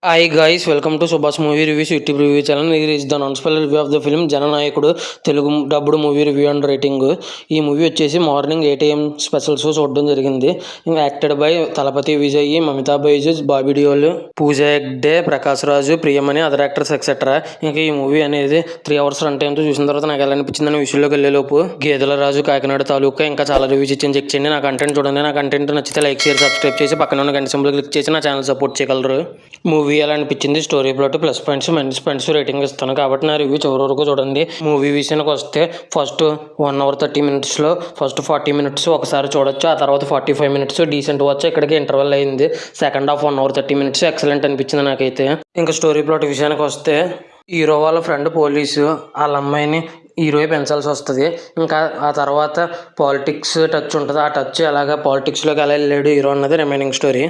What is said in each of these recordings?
Hi guys, welcome to Subhash movie reviews YouTube review channel. ఇది is the non spoiler review of the film Jananayakudu Telugu dubbed movie review and rating. ఈ movie వచ్చేసి morning 8 AM special show చూడడం జరిగింది. ఇంకా acted by Thalapathy Vijay, Mamitha Baiju, Bobby Deol, Pooja Hegde, Prakash Raju, Priyamani, other actors etcetera. ఇంకా ఈ movie అనేది 3 hours run టైంతో చూసిన తర్వాత నాకు ఎలా అనిపించిందని విషయంలోకి వెళ్ళేలోపు గేదెల రాజు, కాకినాడ తాలూకా ఇంకా చాలా రివ్యూస్ ఇచ్చి చెక్ చేయండి. నా కంటెంట్ చూడండి. నా కంటెంట్ నచ్చితే లైక్, షేర్, సబ్స్క్రైబ్ చేసి పక్కన ఉన్న గంట సింబల్ క్లిక్ చేసి నా ఛానల్ సపోర్ట్ చేయగలరు. మూవీ ఎలా అనిపించింది, story plot, plus points, minus points rating ఇస్తాను కాబట్టి నా రివ్యూ చివరి వరకు చూడండి. మూవీ విషయానికి వస్తే ఫస్ట్ 1 hour 30 minutesలో ఫస్ట్ 40 minutes ఒకసారి చూడొచ్చు. ఆ తర్వాత 45 minutes డీసెంట్ వచ్చు. ఇక్కడికి ఇంటర్వెల్ అయింది. Second half 1 hour 30 minutes excellent అనిపించింది నాకైతే. ఇంకా స్టోరీ ప్లాట్ విషయానికి వస్తే హీరో వాళ్ళ ఫ్రెండ్ పోలీసు, వాళ్ళ అమ్మాయిని హీరోయే పెంచాల్సి వస్తుంది. ఇంకా ఆ తర్వాత పాలిటిక్స్ టచ్ ఉంటుంది. ఆ టచ్ ఎలాగా పాలిటిక్స్లోకి ఎలా వెళ్ళాడు హీరో అన్నది రిమైనింగ్ స్టోరీ.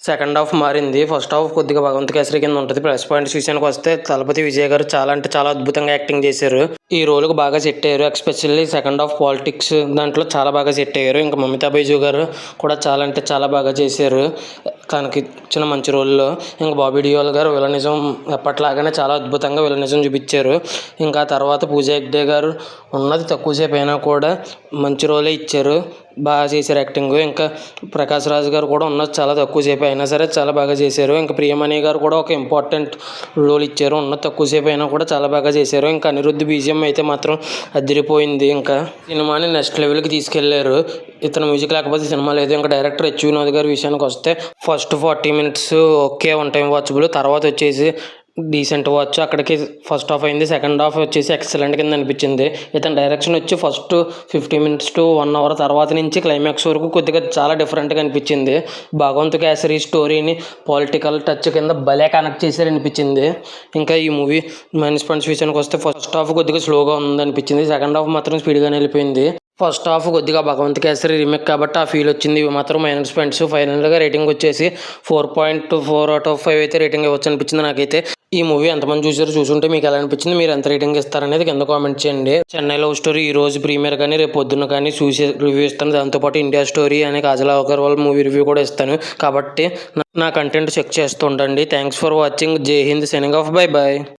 సెకండ్ హాఫ్ మారింది. ఫస్ట్ హాఫ్ కొద్దిగా భగవంత్ కేసరి కింద ఉంటుంది. ప్లస్ పాయింట్స్ విషయానికి వస్తే తలపతి విజయ్ గారు చాలా అంటే చాలా అద్భుతంగా యాక్టింగ్ చేశారు. ఈ రోల్కి బాగా సెట్ అయ్యారు. ఎస్పెషల్లీ సెకండ్ హాఫ్ పాలిటిక్స్ దాంట్లో చాలా బాగా సెట్ అయ్యారు. ఇంకా మమితా బైజు గారు కూడా చాలా అంటే చాలా బాగా చేశారు తనకి ఇచ్చిన మంచి రోల్లో. ఇంకా బాబీ డియోల్ గారు విలనిజం ఎప్పట్లాగానే చాలా అద్భుతంగా విలనిజం చూపించారు. ఇంకా తర్వాత పూజా హెగ్డే గారు ఉన్నది తక్కువసేపు అయినా కూడా మంచి రోలే ఇచ్చారు, బాగా చేశారు యాక్టింగ్. ఇంకా ప్రకాష్ రాజ్ గారు కూడా ఉన్నది చాలా తక్కువసేపు అయినా సరే చాలా బాగా చేశారు. ఇంకా ప్రియమణి గారు కూడా ఒక ఇంపార్టెంట్ రోల్ ఇచ్చారు. ఉన్నది తక్కువసేపు అయినా కూడా చాలా బాగా చేశారు. ఇంకా అనిరుద్ధ్ బీజిఎం అయితే మాత్రం అదిరిపోయింది. ఇంకా సినిమాని నెక్స్ట్ లెవెల్కి తీసుకెళ్లారు. ఇతను మ్యూజిక్ లేకపోతే సినిమా లేదు. ఇంకా డైరెక్టర్ హెచ్ వినోద్ గారి విషయానికి వస్తే first 40 minutes okay one time watchable, తర్వాత వచ్చేసి డీసెంట్ వాచ్. అక్కడికి ఫస్ట్ హాఫ్ అయింది. సెకండ్ హాఫ్ వచ్చేసి ఎక్సలెంట్ కింద అనిపించింది. ఇతని డైరెక్షన్ వచ్చి ఫస్ట్ 50 minutes to 1 hour తర్వాత నుంచి క్లైమాక్స్ వరకు కొద్దిగా చాలా డిఫరెంట్గా అనిపించింది. భగవంత్ కేసరి స్టోరీని పొలిటికల్ టచ్ కింద భలే కనెక్ట్ చేశారు అనిపించింది. ఇంకా ఈ మూవీ మైనస్ పాయింట్స్ విషయానికి వస్తే ఫస్ట్ హాఫ్ కొద్దిగా స్లోగా ఉందనిపించింది. సెకండ్ హాఫ్ మాత్రం స్పీడ్గానే వెళ్ళిపోయింది. ఫస్ట్ హాఫ్ కొద్దిగా భగవంత్ కేసరి రీమేక్ కాబట్టి ఆ ఫీల్ వచ్చింది. ఇవి మాత్రం మైనస్ పాయింట్స్. ఫైనల్గా రేటింగ్ వచ్చేసి 4.4 out of 5 అయితే రేటింగ్ ఇవ్వచ్చు అనిపించింది నాకైతే. ఈ మూవీ ఎంతమంది చూసారో చూసుంటే మీకు ఎలా అనిపించింది, మీరు ఎంత రేటింగ్ ఇస్తారనేది కింద కామెంట్ చేయండి. చెన్నై లవ్ స్టోరీ ఈ రోజు ప్రీమియర్ కానీ రేపు పొద్దున్న కానీ చూసి రివ్యూ ఇస్తాను. దాంతోపాటు ఇండియా స్టోరీ అనే కాజల్ అగర్వాల్ మూవీ రివ్యూ కూడా ఇస్తాను. కాబట్టి నా కంటెంట్ చెక్ చేస్తూ ఉండండి. Thanks for watching. Jai Hind. Signing off. Bye bye.